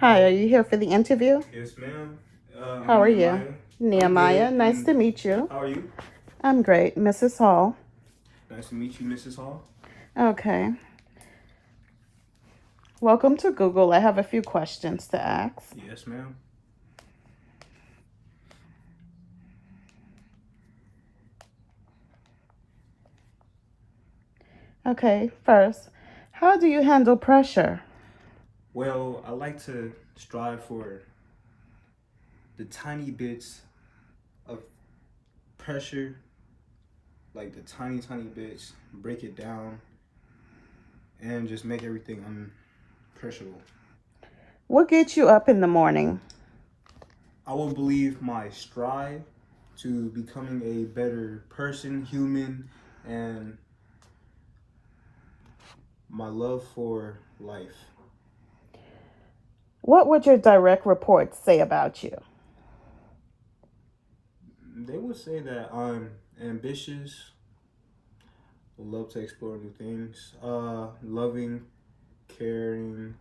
Hi, are you here for the interview? Yes, ma'am. How I'm are you? Nehemiah. I'm Nehemiah, good. nice to And meet you. how are you? I'm great. Mrs. Hall. Nice to meet you, Mrs. Hall. Okay. Welcome to Google. I have a few questions to ask. Yes, ma'am. Okay, first, how do you handle pressure? Well, I like to strive for the tiny bits of pressure, like the tiny bits, break it down, and just make everything unpressurable. What gets you up in the morning? I will believe my strive to becoming a better person, human, and my love for life. What would your direct reports say about you? They would say that I'm ambitious, love to explore new things, loving, caring,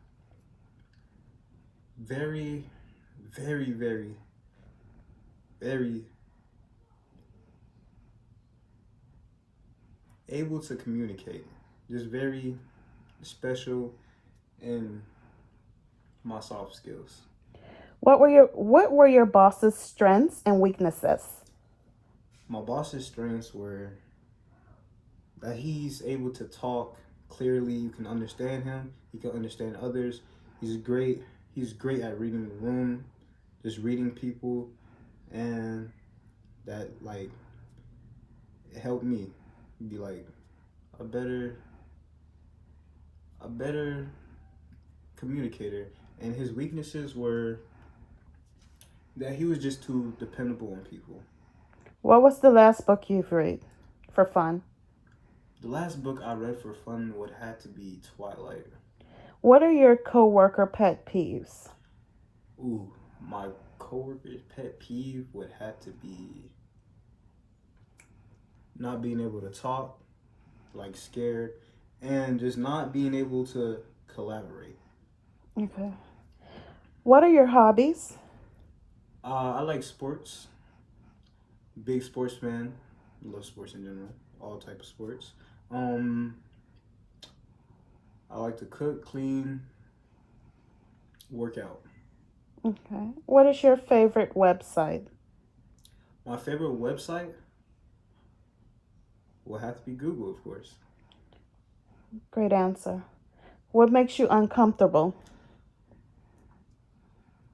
very, very, very able to communicate. Just very special in my soft skills. What were your boss's strengths and weaknesses? My boss's strengths were that he's able to talk clearly. You can understand him. He can understand others. He's great. He's great at reading the room, just reading people, and that like it helped me be like a better a better communicator. And his weaknesses were that he was just too dependable on people. What was the last book you've read for fun? The last book I read for fun would have to be Twilight. What are your coworker pet peeves? Ooh, my coworker's pet peeve would have to be not being able to talk, like scared, and just not being able to collaborate. Okay. What are your hobbies? I like sports. Big sports fan. Love sports in general. All type of sports. Um, I like to cook, clean, work out. Okay. What is your favorite website? My favorite website will have to be Google, of course. Great answer. What makes you uncomfortable?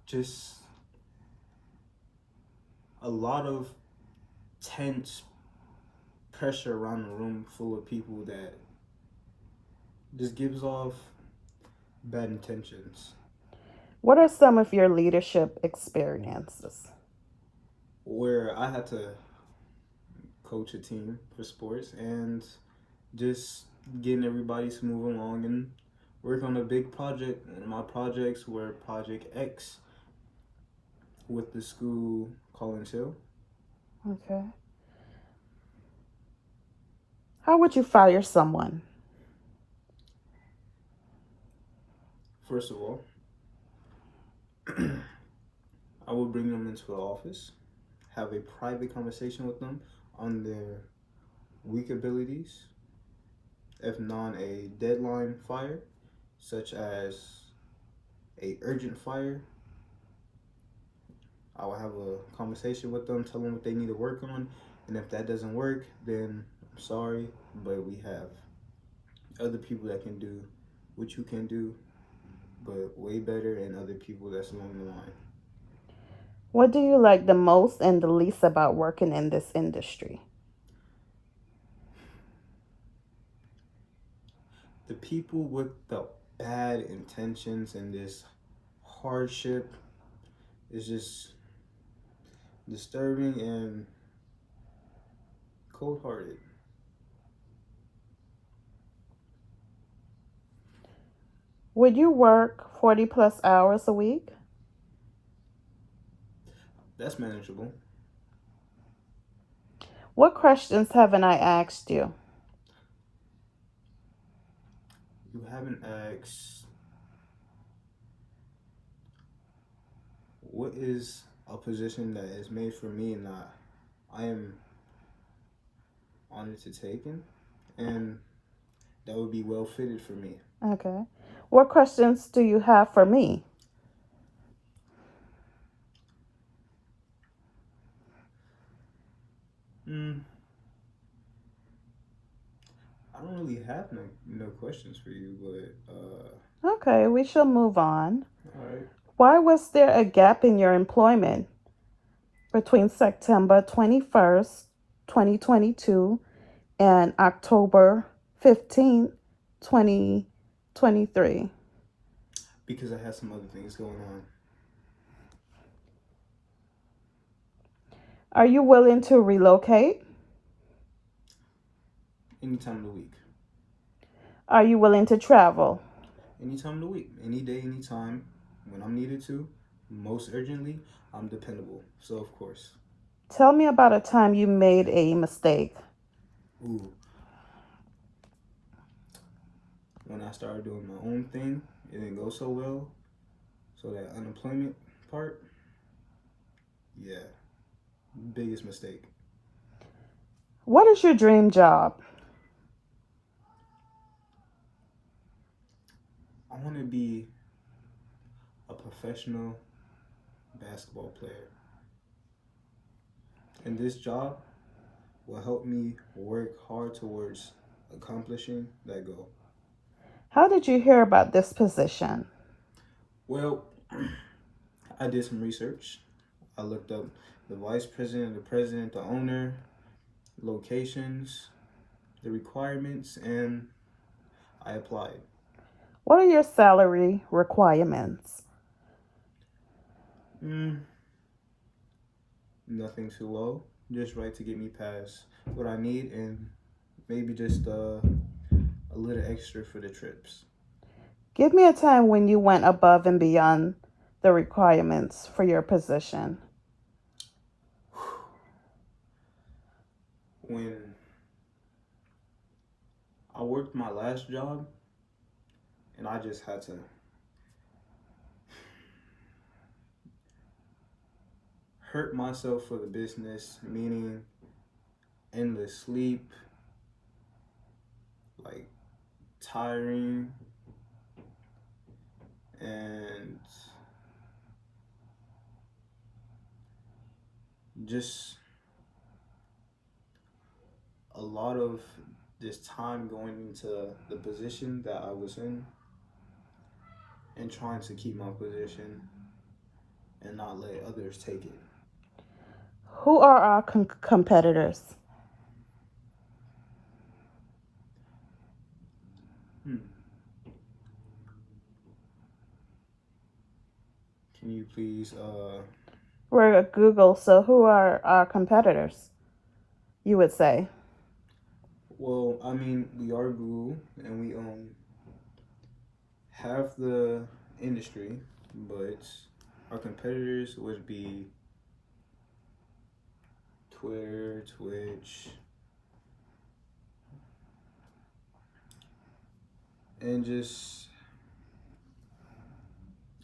Just a lot of tense pressure around the room full of people that just gives off bad intentions. What are some of your leadership experiences? Where I had to coach a team for sports and just getting everybody to move along and work on a big project. And my projects were Project X with the school Collins Hill. Okay. How would you fire someone? First of all, I would bring them into the office, have a private conversation with them on their weak abilities, if not a deadline fire, such as a urgent fire. I will have a conversation with them, tell them what they need to work on, and if that doesn't work, then I'm sorry, but we have other people that can do what you can do, but way better, and other people that's along the line. What do you like the most and the least about working in this industry? The people with the bad intentions and this hardship is just disturbing and cold hearted. Would you work 40 plus hours a week? That's manageable. What questions haven't I asked you? You haven't asked is a position that is made for me and that I am honored to take in, and that would be well fitted for me. Okay. What questions do you have for me? Mm, I don't really have no questions for you, but Okay, we shall move on. all right. Why was there a gap in your employment between September 21st, 2022 and October 15th, 2023? Because I had some other things going on. Are you willing to relocate? Any time of the week. Are you willing to travel? Any time of the week. Any day, any time. When I'm needed to. Most urgently, I'm dependable. So of course. Tell me about a time you made a mistake. Ooh. When I started doing my own thing, it didn't go so well. So that unemployment part, yeah, biggest mistake. What is your dream job? I want to be a professional basketball player. And this job will help me work hard towards accomplishing that goal. How did you hear about this position? Well, I did some research. I looked up the vice president, the president, the owner, locations, the requirements, and I applied. What are your salary requirements? Mm, Nothing too low, just right to get me past what I need, and maybe just a little extra for the trips. Give me a time when you went above and beyond the requirements for your position. When I worked my last job, and I just had to hurt myself for the business, meaning endless sleep, like tiring, and just a lot of this time going into the position that I was in and trying to keep my position and not let others take it. Who are our competitors? Hmm. Can you please We're at Google, so who are our competitors? You would say. well, I mean, we are Google and we own half the industry, but our competitors would be Twitter, Twitch, and just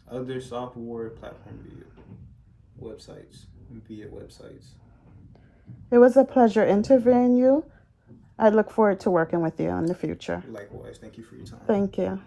other software platform via websites. It was a pleasure interviewing you. I look forward to working with you in the future. Likewise, thank you for your time. Thank you.